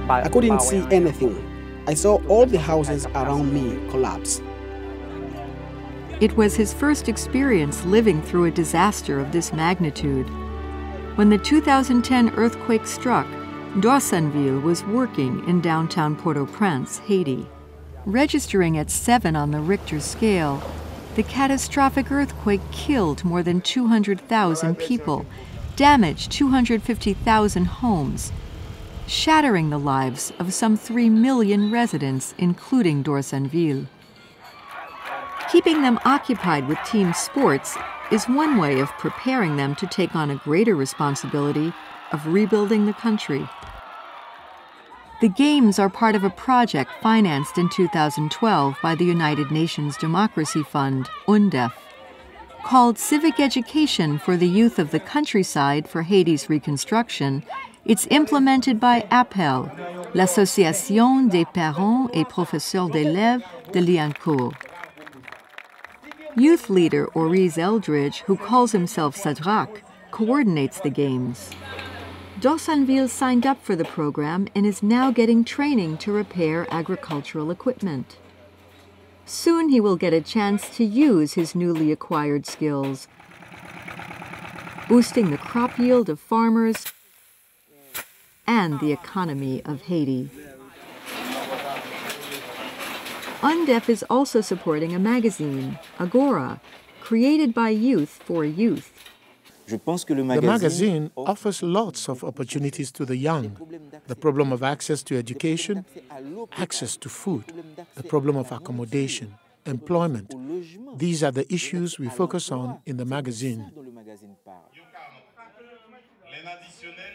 I couldn't see anything. I saw all the houses around me collapse. It was his first experience living through a disaster of this magnitude. When the 2010 earthquake struck, Dawsonville was working in downtown Port-au-Prince, Haiti. Registering at 7 on the Richter scale, the catastrophic earthquake killed more than 200,000 people, damaged 250,000 homes, shattering the lives of some 3 million residents, including Dawsonville. Keeping them occupied with team sports is one way of preparing them to take on a greater responsibility of rebuilding the country. The Games are part of a project financed in 2012 by the United Nations Democracy Fund, UNDEF. Called Civic Education for the Youth of the Countryside for Haiti's Reconstruction, it's implemented by APEL, l'Association des Parents et Professeurs d'Élèves de Liancourt. Youth leader Oriz Eldridge, who calls himself Sadrak, coordinates the Games. Dawsonville signed up for the program and is now getting training to repair agricultural equipment. Soon he will get a chance to use his newly acquired skills, boosting the crop yield of farmers and the economy of Haiti. UNDEF is also supporting a magazine, Agora, created by youth for youth. The magazine offers lots of opportunities to the young. The problem of access to education, access to food, the problem of accommodation, employment. These are the issues we focus on in the magazine.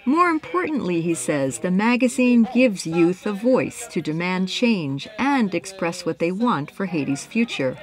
More importantly, he says, the magazine gives youth a voice to demand change and express what they want for Haiti's future.